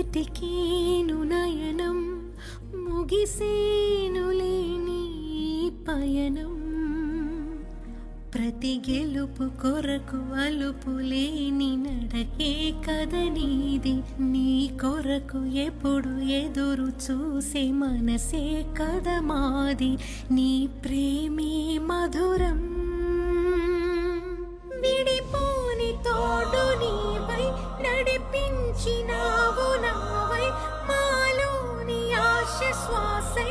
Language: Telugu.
వెతికేను నయనం ముగిసేనులేని పయనం ప్రతి గెలుపు కొరకు అలుపులేని నడకే కదనీది నీ కొరకు ఎప్పుడు ఎదురు చూసే మనసే కదమాది నీ ప్రేమే మధురం విడిపోని తోడు నీవై నడిపించినావు నావై మాలోని ఆశ శ్వాసై